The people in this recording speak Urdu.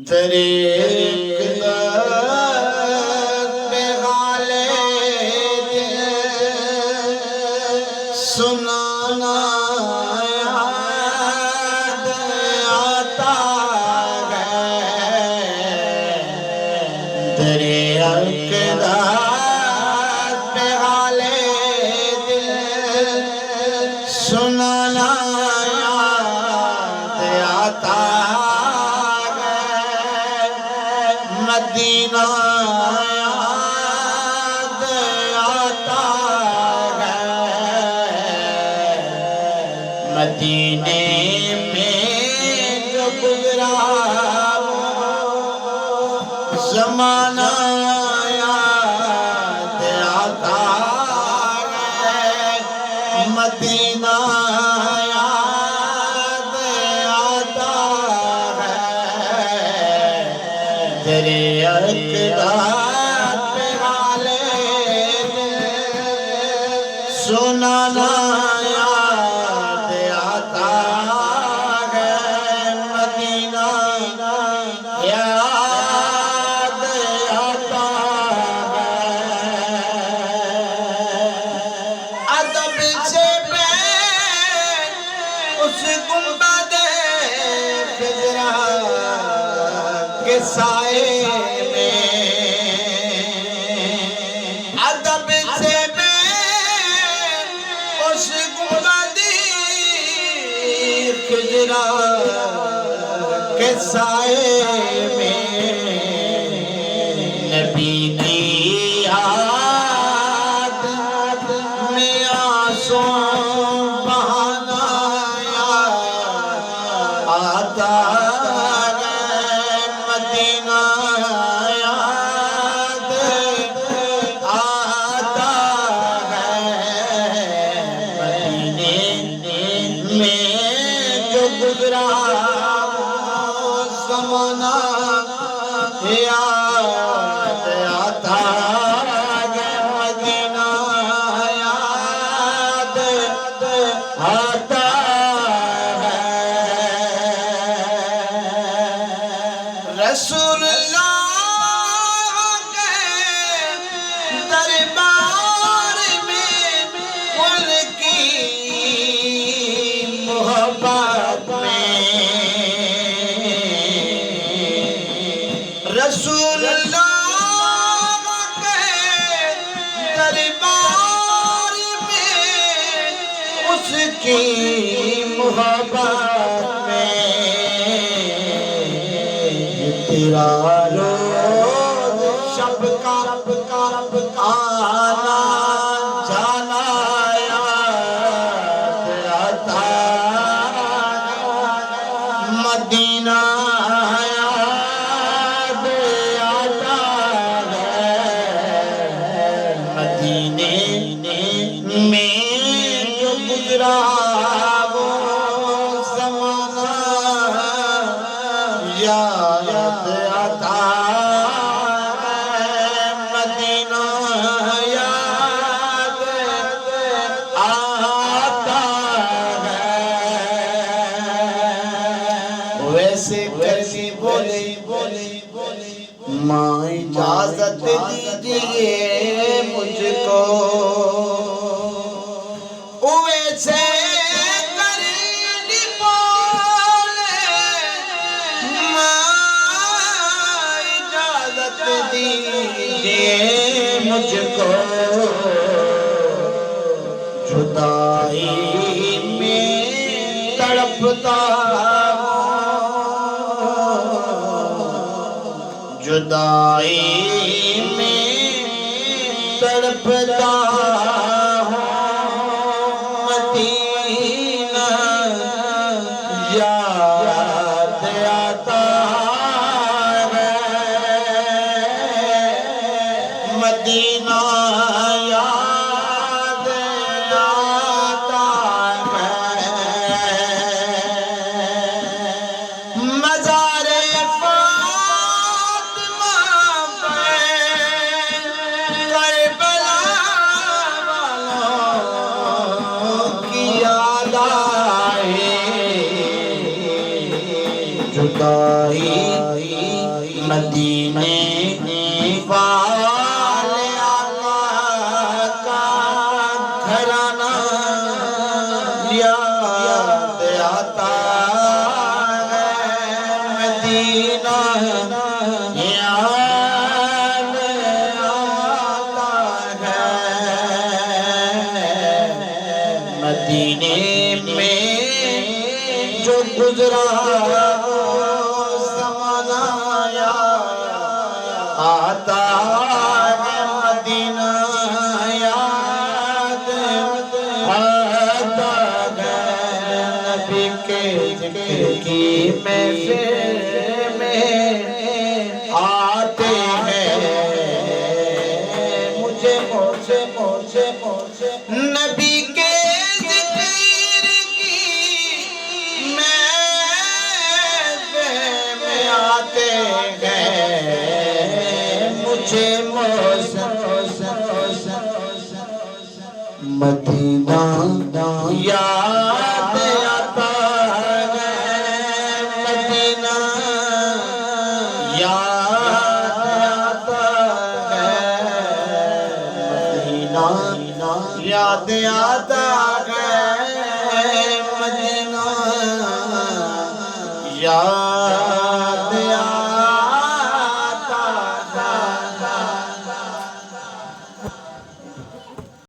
طریق پہ غالے سنانا یاد آتا ہے طریق پہ غالے سنانا یاد آتا مدینہ یاد آتا ہے مدینے میں جو گزرا زمانہ یاد آتا ہے مدینہ یاد آتا ہے تیرے اقدار پہ غالے سنانا یاد آتا ہے مدینہ یاد آتا ہے ادب سے پیر اس گنبد خضرا کے سائے میں ادب سے پیر اس گنبد خضرا کے سائے میں نبی کی یاد میں آنسو بہانا آتا ہے مدینہ یاد آتا ہے مدینے میں جو گزرا زمانہ یاد آتا ہے مدینہ یاد آتا ہے رسول اللہ کے دربار میں ان کی محبت میں رسول اللہ کے دربار میں اس کی محبت میں تیرا روز شب کا آنا جانا یاد آتا مدینہ یاد آتا ہے مدینے میں جو گزرا وہ زمانہ یاد آتا ہے مدینہ یاد آتا ہے ویسے کرسی بولی ماں اجازت دیجئے مجھ کو ویسے دیجئے مجھ کو جدائی میں تڑپتا جدائی میں تڑپتا مدینہ یاد آتا مدینہ یاد آتا ہے مزار فاطمہ پہ کربلا والوں کی یاد آئے جدائی مدینے والے آقا کا گھرانہ یاد آتا ہے مدینہ یاد آتا ہے مدینے میں جو گزرا زمانہ آتا ہے مدینہ یاد آتا ہے نبی کے ذکر کی محفل میں آتے ہیں مجھے نبی کے ذکر کی محفل میں آتے ہیں مجھے مدینہ یاد آتا ہے مدینہ یاد آتا ہے مدینہ یاد آتا ہے مدینہ یاد